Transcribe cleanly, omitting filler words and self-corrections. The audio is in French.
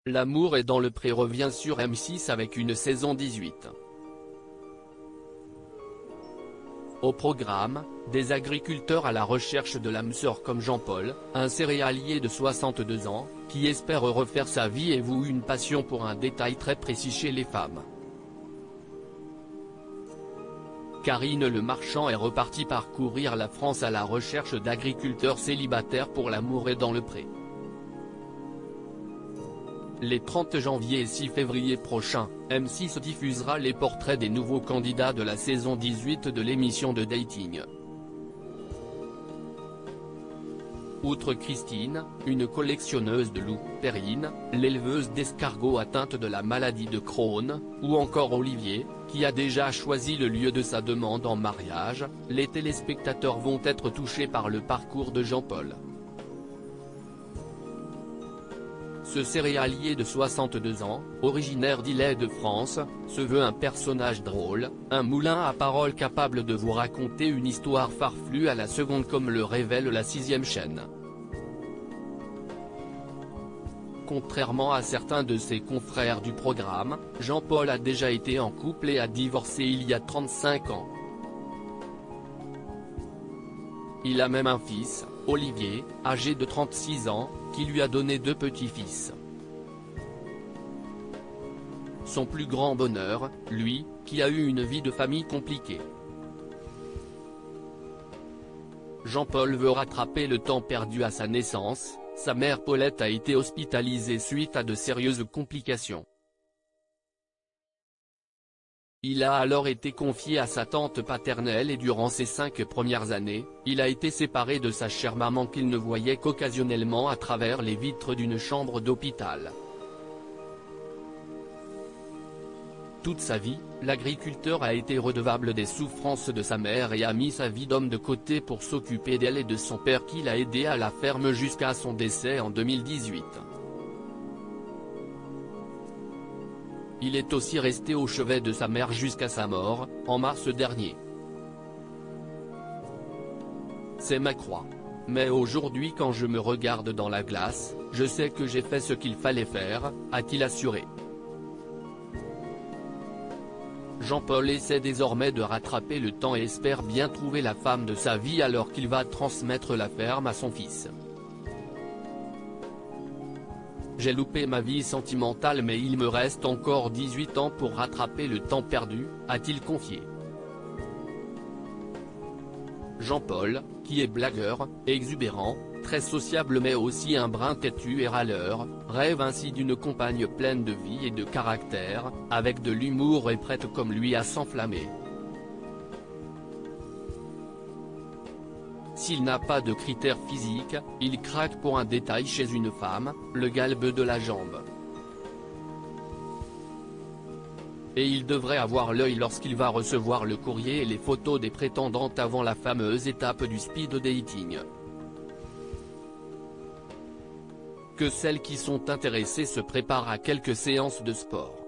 L'amour est dans le pré revient sur M6 avec une saison 18. Au programme, des agriculteurs à la recherche de l'âme sœur comme Jean-Paul, un céréalier de 62 ans, qui espère refaire sa vie et voue une passion pour un détail très précis chez les femmes. Karine Le Marchand est repartie parcourir la France à la recherche d'agriculteurs célibataires pour l'amour et dans le pré. Les 30 janvier et 6 février prochains, M6 diffusera les portraits des nouveaux candidats de la saison 18 de l'émission de dating. Outre Christine, une collectionneuse de loups, Perrine, l'éleveuse d'escargots atteinte de la maladie de Crohn, ou encore Olivier, qui a déjà choisi le lieu de sa demande en mariage, les téléspectateurs vont être touchés par le parcours de Jean-Paul. Ce céréalier de 62 ans, originaire d'Île-de-France, se veut un personnage drôle, un moulin à paroles capable de vous raconter une histoire farfelue à la seconde comme le révèle la 6e chaîne. Contrairement à certains de ses confrères du programme, Jean-Paul a déjà été en couple et a divorcé il y a 35 ans. Il a même un fils, Olivier, âgé de 36 ans, qui lui a donné 2 petits-fils. Son plus grand bonheur, lui, qui a eu une vie de famille compliquée. Jean-Paul veut rattraper le temps perdu à sa naissance, sa mère Paulette a été hospitalisée suite à de sérieuses complications. Il a alors été confié à sa tante paternelle et durant ses 5 premières années, il a été séparé de sa chère maman qu'il ne voyait qu'occasionnellement à travers les vitres d'une chambre d'hôpital. Toute sa vie, l'agriculteur a été redevable des souffrances de sa mère et a mis sa vie d'homme de côté pour s'occuper d'elle et de son père qu'il a aidé à la ferme jusqu'à son décès en 2018. Il est aussi resté au chevet de sa mère jusqu'à sa mort, en mars dernier. C'est ma croix. Mais aujourd'hui quand je me regarde dans la glace, je sais que j'ai fait ce qu'il fallait faire, a-t-il assuré. Jean-Paul essaie désormais de rattraper le temps et espère bien trouver la femme de sa vie alors qu'il va transmettre la ferme à son fils. J'ai loupé ma vie sentimentale mais il me reste encore 18 ans pour rattraper le temps perdu, a-t-il confié. Jean-Paul, qui est blagueur, exubérant, très sociable mais aussi un brin têtu et râleur, rêve ainsi d'une compagne pleine de vie et de caractère, avec de l'humour et prête comme lui à s'enflammer. S'il n'a pas de critères physiques, il craque pour un détail chez une femme, le galbe de la jambe. Et il devrait avoir l'œil lorsqu'il va recevoir le courrier et les photos des prétendantes avant la fameuse étape du speed dating. Que celles qui sont intéressées se préparent à quelques séances de sport.